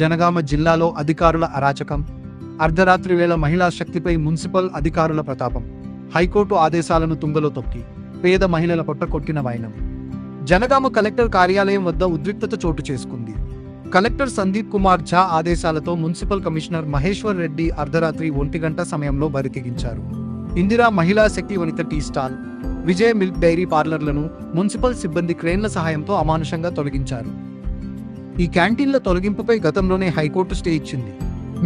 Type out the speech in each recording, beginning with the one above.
జనగామ జిల్లాలో అధికారుల అరాచకం, అర్ధరాత్రి వేళ మహిళా శక్తిపై మున్సిపల్ అధికారుల ప్రతాపం, హైకోర్టు ఆదేశాలను తుంగలో తొక్కి పేద మహిళల పొట్టకొట్టిన వైనం. జనగామ కలెక్టర్ కార్యాలయం వద్ద ఉద్రిక్తత చోటు చేసుకుంది. కలెక్టర్ సందీప్ కుమార్ ఝా ఆదేశాలతో మున్సిపల్ కమిషనర్ మహేశ్వర్ రెడ్డి అర్ధరాత్రి 1 గంట సమయంలో బరితెగించారు. Indira Mahila Shakti Vanitha tea stall, Vijay milk dairy పార్లర్లను మున్సిపల్ సిబ్బంది క్రేన్ల సహాయంతో అమానుషంగా తొలగించారు. ఈ క్యాంటీన్ల తొలగింపుపై గతంలోనే హైకోర్టు స్టే ఇచ్చింది.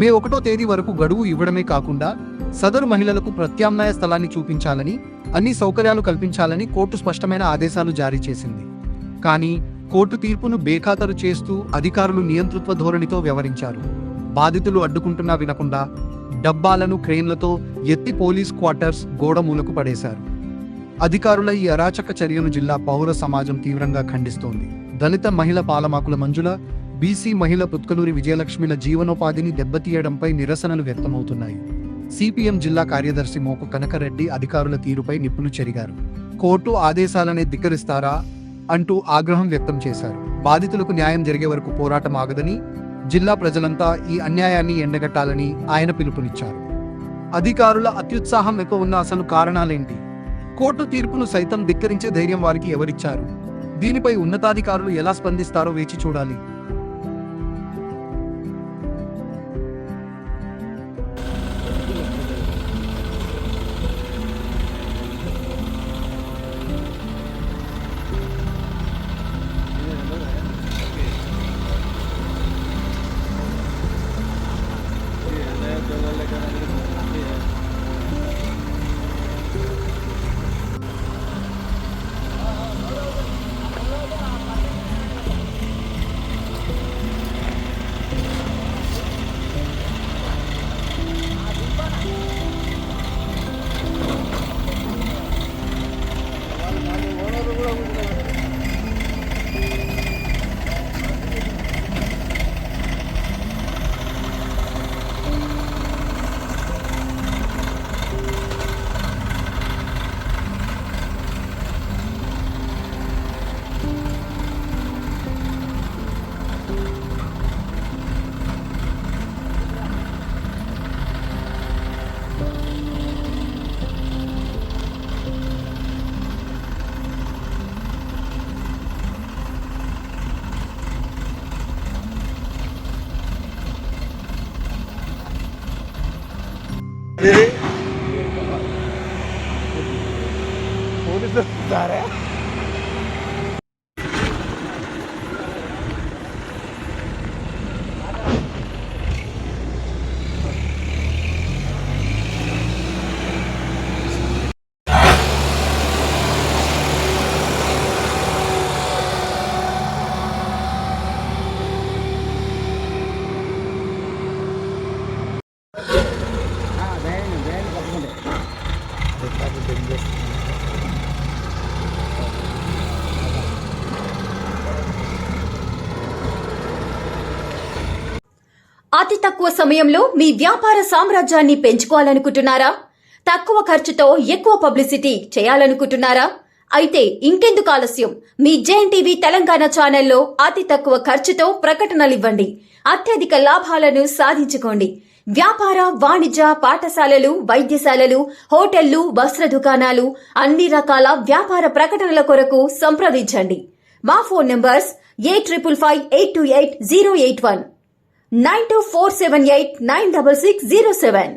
మే 1వ తేదీ వరకు గడువు ఇవ్వడమే కాకుండా సదరు మహిళలకు ప్రత్యామ్నాయ స్థలాన్ని చూపించాలని, అన్ని సౌకర్యాలు కల్పించాలని కోర్టు స్పష్టమైన ఆదేశాలు జారీ చేసింది. కానీ కోర్టు తీర్పును బేఖాతరు చేస్తూ అధికారులు నియంతృత్వ ధోరణితో వ్యవహరించారు. బాధితులు అడ్డుకుంటున్నా వినకుండా డబ్బాలను క్రేన్లతో ఎత్తి పోలీస్ క్వార్టర్స్ గోడమూలకు పడేశారు. అధికారుల ఈ అరాచక చర్యను జిల్లా పౌర సమాజం తీవ్రంగా ఖండిస్తోంది. దళిత మహిళ పాలమాకుల మంజుల, బీసీ మహిళ పుత్కలూరి విజయలక్ష్మిల జీవనోపాధిని దెబ్బతీయడంపై నిరసనలు వ్యక్తమవుతున్నాయి. సిపిఎం జిల్లా కార్యదర్శి మోకు కనకరెడ్డి అధికారుల తీరుపై నిప్పులు చెరిగారు. కోర్టు ఆదేశాలనే ధిక్కరిస్తారా అంటూ ఆగ్రహం వ్యక్తం చేశారు. బాధితులకు న్యాయం జరిగే వరకు పోరాటం ఆగదని, జిల్లా ప్రజలంతా ఈ అన్యాయాన్ని ఎండగట్టాలని ఆయన పిలుపునిచ్చారు. అధికారుల అత్యుత్సాహం ఎక్కువ ఉన్న అసలు కారణాలేంటి? కోర్టు తీర్పును సైతం ధిక్కరించే ధైర్యం వారికి ఎవరిచ్చారు? దీనిపై ఉన్నతాధికారులు ఎలా స్పందిస్తారో వేచి చూడాలి. అతి తక్కువ సమయంలో మీ వ్యాపార సామ్రాజ్యాన్ని పెంచుకోవాలనుకుంటున్నారా? తక్కువ ఖర్చుతో ఎక్కువ పబ్లిసిటీ చేయాలనుకుంటున్నారా? అయితే ఇంకెందుకు ఆలస్యం? మీ జేఎన్టీవీ తెలంగాణ ఛానల్లో అతి తక్కువ ఖర్చుతో ప్రకటనలు ఇవ్వండి. అత్యధిక లాభాలను సాధించుకోండి. వ్యాపార, వాణిజ్య, పాఠశాలలు, వైద్యశాలలు, హోటళ్లు, వస్త్ర దుకాణాలు, అన్ని రకాల వ్యాపార ప్రకటనల కొరకు సంప్రదించండి. మా ఫోన్ నంబర్స్ 8558280881 9247896607.